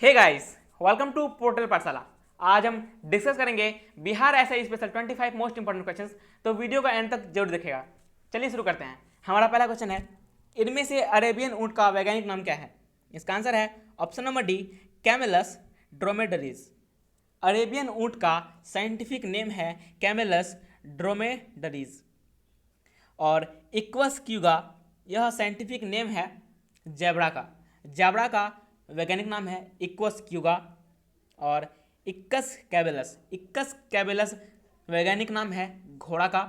Hey guys, welcome to portal Pathshala. आज हम discuss करेंगे Bihar SI special 25 most important questions. तो वीडियो का एंड तक जरूर देखिएगा। चलिए शुरू करते हैं। हमारा पहला क्वेश्चन है, इनमें से अरेबियन ऊंट का वैज्ञानिक नाम क्या है? इसका आंसर है option number D, Camelus dromedarius. Arabian ऊंट का साइंटिफिक नेम है कैमेलस ड्रोमेडरीज। और इक्वस क्यूगा, यह साइंटिफिक नेम है जैबरा का। जैबरा का वैज्ञानिक नाम है इक्वस क्यूगा। और इक्कस कैबेलस वैज्ञानिक नाम है घोड़ा का।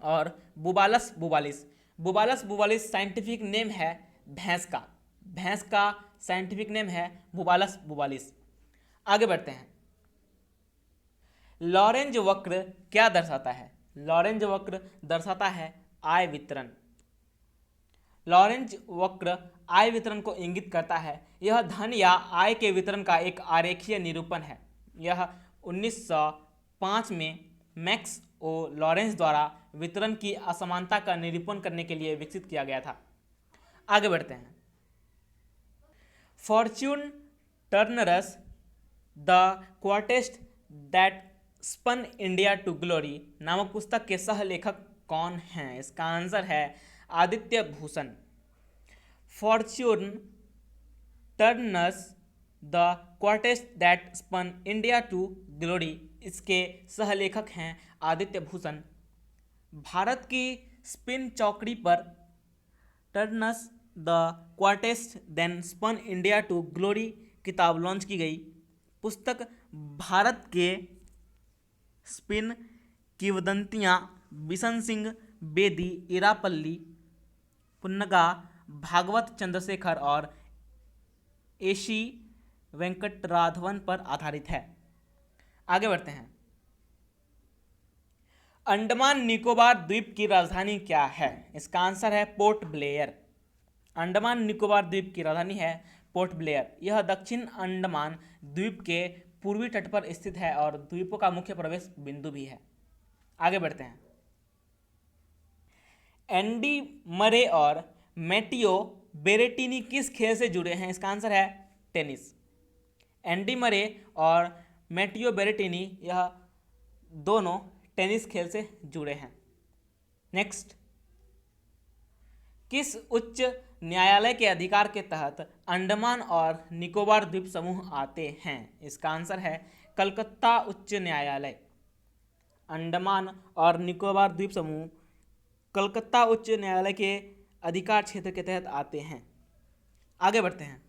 और बुबालस बुबालिस साइंटिफिक नेम है भैंस का। भैंस का साइंटिफिक नेम है बुबालस बुबालिस। आगे बढ़ते हैं। लॉरेंज वक्र क्या दर्शाता है? लॉरेंज वक्र दर्शाता है आय वितरण। लॉरेंज वक्र आय वितरण को इंगित करता है। यह धन या आय के वितरण का एक आरेखीय निरूपण है। यह 1905 में मैक्स ओ लॉरेंस द्वारा वितरण की असमानता का निरूपण करने के लिए विकसित किया गया था। आगे बढ़ते हैं। Fortune turns the quartet that spun India to glory नामक पुस्तक के सह लेखक कौन हैं? इसका आंसर है Aditya Bhushan. Fortune turns the quartet that spun India to glory, इसके सह लेखक हैं आदित्य भूषण। भारत की स्पिन चौकड़ी पर turns the quartet then spun India to glory किताब लॉन्च की गई। पुस्तक भारत के स्पिन किंवदंतियाँ बिशन सिंह बेदी, इरापल्ली, पुन्नगा, भागवत चंद्रशेखर और एशी वेंकटराघवन पर आधारित है। आगे बढ़ते हैं। अंडमान निकोबार द्वीप की राजधानी क्या है? इसका आंसर है पोर्ट ब्लेयर। अंडमान निकोबार द्वीप की राजधानी है पोर्ट ब्लेयर। यह दक्षिण अंडमान द्वीप के पूर्वी तट पर स्थित है और द्वीपों का मुख्य प्रवेश बिंदु भी है। आगे बढ़ते हैं। एंडी मरे और मैटियो बेरेटिनी किस खेल से जुड़े हैं? इसका आंसर है टेनिस। एंडी मरे और मैटियो बेरेटिनी यह दोनों टेनिस खेल से जुड़े हैं। नेक्स्ट, किस उच्च न्यायालय के अधिकार के तहत अंडमान और निकोबार द्वीप समूह आते हैं? इसका आंसर है कलकत्ता उच्च न्यायालय। अंडमान और निकोबार द्वीप समूह कलकत्ता उच्च न्यायालय के अधिकार क्षेत्र के तहत आते हैं। आगे बढ़ते हैं।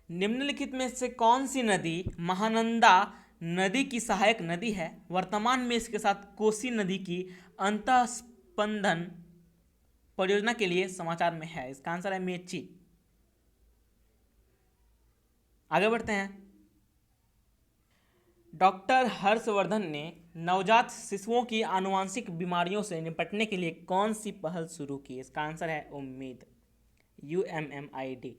निम्नलिखित में से कौन सी नदी महानंदा नदी की सहायक नदी है? वर्तमान में इसके साथ कोसी नदी की अंतःस्पंदन परियोजना के लिए समाचार में है। इसका आंसर है मेची। आगे बढ़ते हैं। डॉक्टर हर्षवर्धन ने नवजात शिशुओं की आनुवांशिक बीमारियों से निपटने के लिए कौन सी पहल शुरू की? इसका आंसर है उम्मीद, UMMID।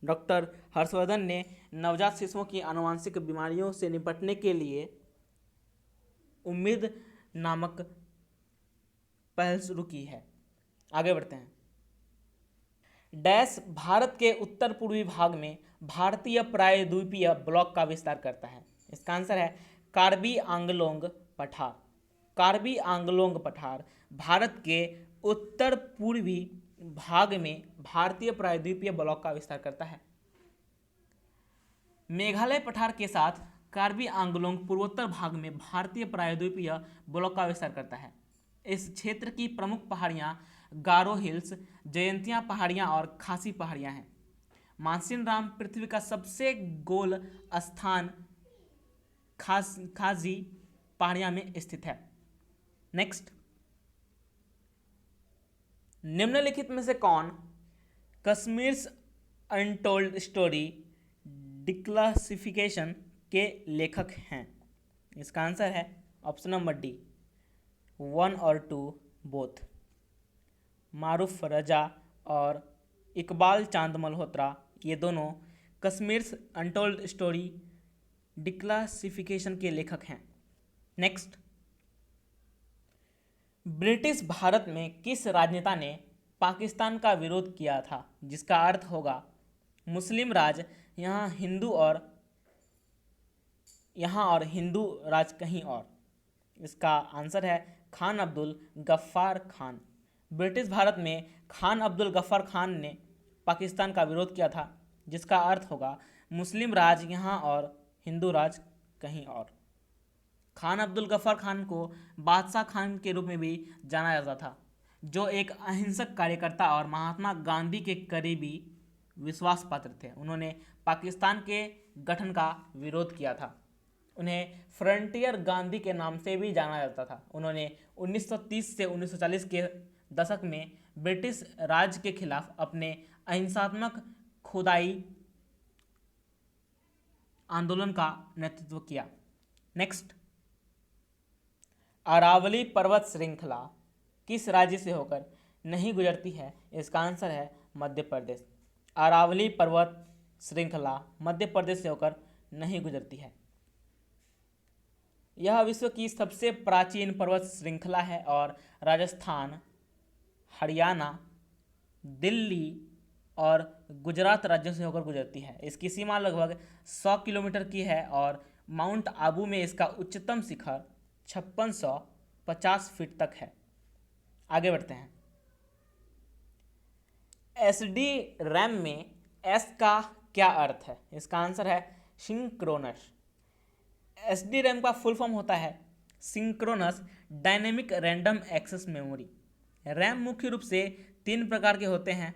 डॉक्टर हर्षवर्धन ने नवजात शिशुओं की आनुवांशिक बीमारियों से निपटने के लिए उम्मीद नामक पहल शुरू की है। आगे बढ़ते हैं। डैश भारत के उत्तर पूर्वी भाग में भारतीय प्रायद्वीपीय ब्लॉक का विस्तार करता है। इसका आंसर है कार्बी आंगलोंग पठार। कार्बी आंगलोंग पठार भारत के उत्तर पूर्वी भाग में भारतीय प्रायद्वीपीय ब्लॉक का विस्तार करता है। मेघालय पठार के साथ कार्बी आंगलोंग पूर्वोत्तर भाग में भारतीय प्रायद्वीपीय ब्लॉक का विस्तार करता है। इस क्षेत्र की प्रमुख पहाड़ियाँ गारो हिल्स, जयंतिया पहाड़ियाँ और खासी पहाड़ियाँ हैं। मानसिनराम पृथ्वी का सबसे गोल स्थान खाजी पहाड़ियाँ में स्थित है। नेक्स्ट, निम्नलिखित में से कौन कश्मीर्स अनटोल्ड स्टोरी डिक्लासिफिकेशन के लेखक हैं? इसका आंसर है ऑप्शन नंबर डी, 1 और 2 बोथ। मारूफ रजा और इकबाल चांद मल्होत्रा, ये दोनों कश्मीर्स अनटोल्ड स्टोरी डिक्लासिफिकेशन के लेखक हैं। नेक्स्ट, ब्रिटिश भारत में किस राजनेता ने पाकिस्तान का विरोध किया था? जिसका अर्थ होगा मुस्लिम राज यहाँ और हिंदू राज कहीं और। इसका आंसर है खान अब्दुल गफ्फार खान। ब्रिटिश भारत में खान अब्दुल गफ्फार खान ने पाकिस्तान का विरोध किया था, जिसका अर्थ होगा मुस्लिम राज यहाँ और हिंदू राज कहीं और। खान अब्दुल गफ्फार खान को बादशाह खान के रूप में भी जाना जाता था, जो एक अहिंसक कार्यकर्ता और महात्मा गांधी के करीबी विश्वास पात्र थे। उन्होंने पाकिस्तान के गठन का विरोध किया था। उन्हें फ्रंटियर गांधी के नाम से भी जाना जाता था। उन्होंने 1930 से 1940 के दशक में ब्रिटिश राज के खिलाफ अपने अहिंसात्मक खुदाई आंदोलन का नेतृत्व किया। नेक्स्ट, अरावली पर्वत श्रृंखला किस राज्य से होकर नहीं गुजरती है? इसका आंसर है मध्य प्रदेश। अरावली पर्वत श्रृंखला मध्य प्रदेश से होकर नहीं गुजरती है। यह विश्व की सबसे प्राचीन पर्वत श्रृंखला है और राजस्थान, हरियाणा, दिल्ली और गुजरात राज्यों से होकर गुजरती है। इसकी सीमा लगभग 100 किलोमीटर की है और माउंट आबू में इसका उच्चतम शिखर 5650 फीट तक है। आगे बढ़ते हैं। एसडी रैम में एस का क्या अर्थ है? इसका आंसर है सिंक्रोनस। एसडी रैम का फुल फॉर्म होता है synchronous dynamic random access memory. RAM मुख्य रूप से 3 प्रकार के होते हैं।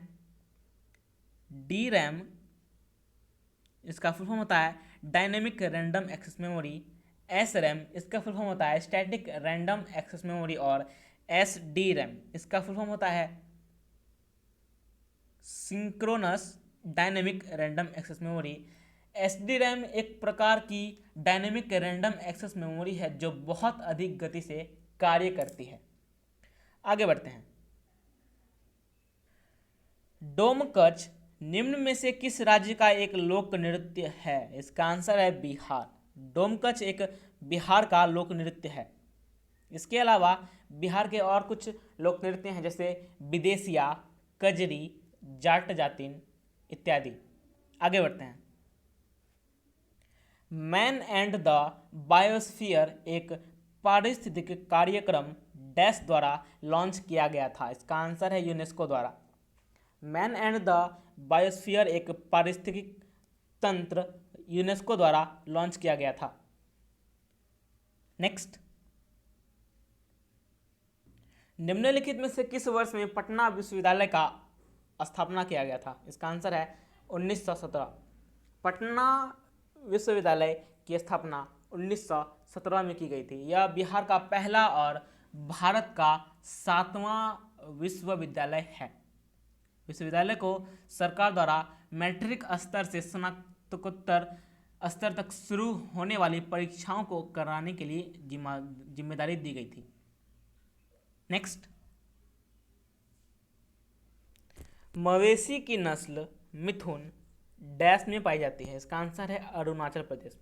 डी रैम, इसका फुल फॉर्म होता है dynamic random access memory. S RAM, इसका फुल फॉर्म होता है स्टैटिक रैंडम एक्सेस मेमोरी। और एस डी रैम, इसका फुल फॉर्म होता है synchronous dynamic random access memory. S D RAM एक प्रकार की डायनेमिक रैंडम एक्सेस मेमोरी है जो बहुत अधिक गति से कार्य करती है। आगे बढ़ते हैं। डोमकच निम्न में से किस राज्य का एक लोक नृत्य है? इसका आंसर है बिहार। डोमकच एक बिहार का लोक नृत्य है। इसके अलावा बिहार के और कुछ लोक नृत्य हैं, जैसे विदेशिया, कजरी, जाट जातिन इत्यादि। आगे बढ़ते हैं। मैन एंड द बायोस्फीयर एक पारिस्थितिक कार्यक्रम डैश द्वारा लॉन्च किया गया था। इसका आंसर है यूनेस्को द्वारा। मैन एंड द बायोस्फीयर एक पारिस्थितिक तंत्र यूनेस्को द्वारा लॉन्च किया गया था। नेक्स्ट, निम्नलिखित में से किस वर्ष में पटना विश्वविद्यालय का स्थापना किया गया था? इसका आंसर है 1917। पटना विश्वविद्यालय की स्थापना 1917 में की गई थी। यह बिहार का पहला और भारत का 7वां विश्वविद्यालय है। विश्वविद्यालय को सरकार द्वारा मैट्रिक स्तर से स्नातकोत्तर स्तर तक शुरू होने वाली परीक्षाओं को कराने के लिए जिम्मेदारी दी गई थी। नेक्स्ट, मवेशी की नस्ल मिथुन डैश में पाई जाती है। इसका आंसर है अरुणाचल प्रदेश।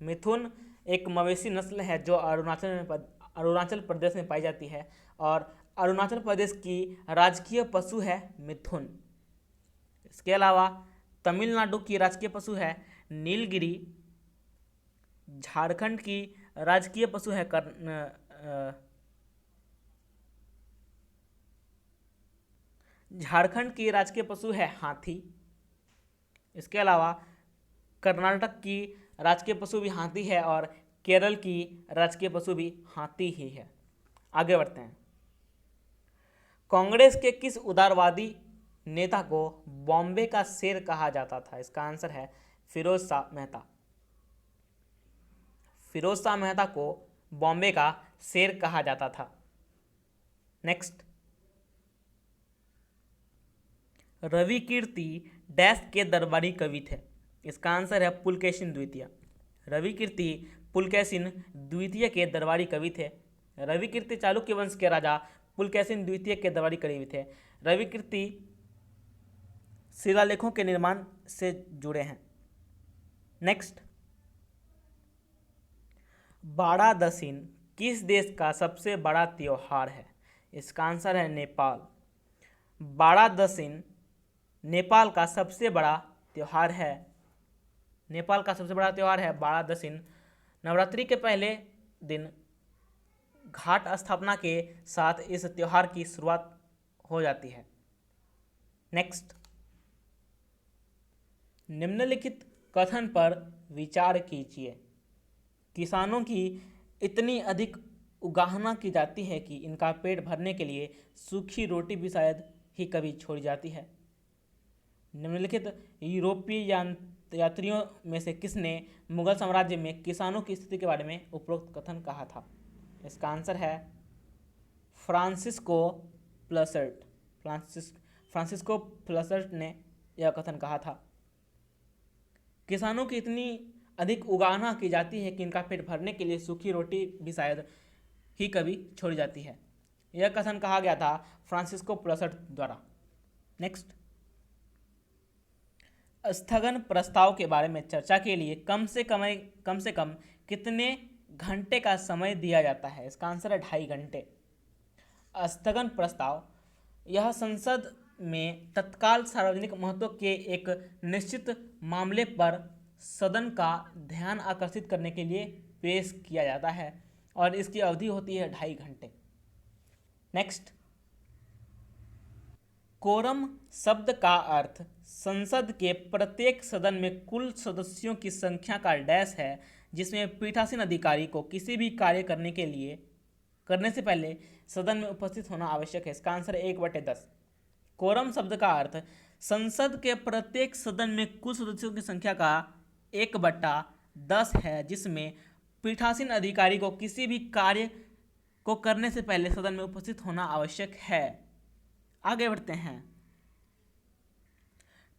मिथुन एक मवेशी नस्ल है जो अरुणाचल प्रदेश में पाई जाती है और अरुणाचल प्रदेश की राजकीय पशु है मिथुन। इसके अलावा तमिलनाडु की राजकीय पशु है नीलगिरी। झारखंड की राजकीय पशु है झारखंड की राजकीय पशु है हाथी। इसके अलावा कर्नाटक की राजकीय पशु भी हाथी है और केरल की राजकीय पशु भी हाथी ही है। आगे बढ़ते हैं। कांग्रेस के किस उदारवादी नेता को बॉम्बे का शेर कहा जाता था? इसका आंसर है फिरोज शाह मेहता। फिरोज शाह मेहता को बॉम्बे का शेर कहा जाता था। नेक्स्ट, रवि कीर्ति डैश के दरबारी कवि थे। इसका आंसर है पुलकेशिन द्वितीय। रवि कीर्ति पुलकेशिन द्वितीय के दरबारी कवि थे। रवि कीर्ति चालुक्य वंश के राजा पुलकेशिन द्वितीय के दरबारी कवि थे। रवि कीर्ति शिलालेखों के निर्माण से जुड़े हैं। नेक्स्ट, बाड़ा दशिन किस देश का सबसे बड़ा त्योहार है? इसका आंसर है नेपाल। बाड़ा दशिन नेपाल का सबसे बड़ा त्यौहार है। नेपाल का सबसे बड़ा त्यौहार है बाड़ा दशिन। नवरात्रि के पहले दिन घाट स्थापना के साथ इस त्यौहार की शुरुआत हो जाती है। नेक्स्ट, निम्नलिखित कथन पर विचार कीजिए। किसानों की इतनी अधिक उगाहना की जाती है कि इनका पेट भरने के लिए सूखी रोटी भी शायद ही कभी छोड़ी जाती है। निम्नलिखित यूरोपीय यात्रियों में से किसने मुगल साम्राज्य में किसानों की स्थिति के बारे में उपरोक्त कथन कहा था? इसका आंसर है फ्रांसिस्को प्लसर्ट। फ्रांसिस्को प्लसर्ट ने यह कथन कहा था। किसानों की इतनी अधिक उगाहना की जाती है कि इनका पेट भरने के लिए सूखी रोटी भी शायद ही कभी छोड़ी जाती है। यह कथन कहा गया था फ्रांसिस्को प्लसर्ट द्वारा। नेक्स्ट, स्थगन प्रस्ताव के बारे में चर्चा के लिए कम से कम कितने घंटे का समय दिया जाता है? इसका आंसर है 2.5 घंटे। स्थगन प्रस्ताव यह संसद में तत्काल सार्वजनिक महत्व के एक निश्चित मामले पर सदन का ध्यान आकर्षित करने के लिए पेश किया जाता है और इसकी अवधि होती है 2.5 घंटे। नेक्स्ट, कोरम शब्द का अर्थ संसद के प्रत्येक सदन में कुल सदस्यों की संख्या का डैश है जिसमें पीठासीन अधिकारी को किसी भी कार्य करने से पहले सदन में उपस्थित होना आवश्यक है। इसका आंसर है 1/10। कोरम शब्द का अर्थ संसद के प्रत्येक सदन में कुल सदस्यों की संख्या का 1/10 है जिसमें पीठासीन अधिकारी को किसी भी कार्य को करने से पहले सदन में उपस्थित होना आवश्यक है। आगे बढ़ते हैं।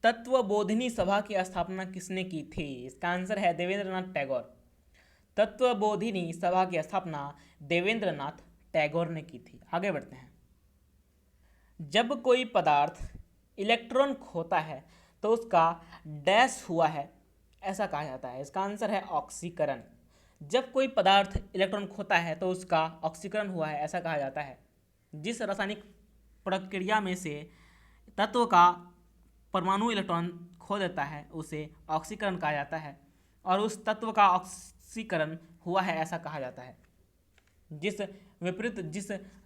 तत्वबोधिनी सभा की स्थापना किसने की थी? इसका आंसर है देवेंद्रनाथ टैगोर। तत्वबोधिनी सभा की स्थापना देवेंद्रनाथ टैगोर ने की थी। आगे बढ़ते हैं। जब कोई पदार्थ इलेक्ट्रॉन खोता है तो उसका डैश हुआ है ऐसा कहा जाता है। इसका आंसर है ऑक्सीकरण। जब कोई पदार्थ इलेक्ट्रॉन खोता है तो उसका ऑक्सीकरण हुआ है ऐसा कहा जाता है। जिस रासायनिक प्रक्रिया में से तत्व का परमाणु इलेक्ट्रॉन खो देता है उसे ऑक्सीकरण कहा जाता है और उस तत्व का ऑक्सीकरण हुआ है ऐसा कहा जाता है। जिस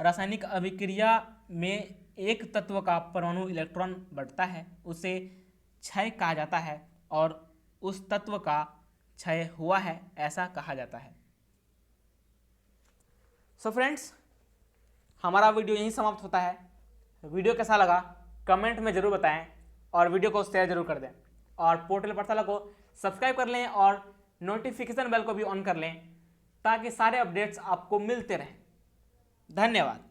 रासायनिक अभिक्रिया में एक तत्व का परमाणु इलेक्ट्रॉन बढ़ता है उसे क्षय कहा जाता है और उस तत्व का क्षय हुआ है ऐसा कहा जाता है। सो फ्रेंड्स, हमारा वीडियो यहीं समाप्त होता है। वीडियो कैसा लगा कमेंट में ज़रूर बताएं और वीडियो को शेयर जरूर कर दें और पोर्टल पाठशाला को सब्सक्राइब कर लें और नोटिफिकेशन बेल को भी ऑन कर लें ताकि सारे अपडेट्स आपको मिलते रहें। धन्यवाद।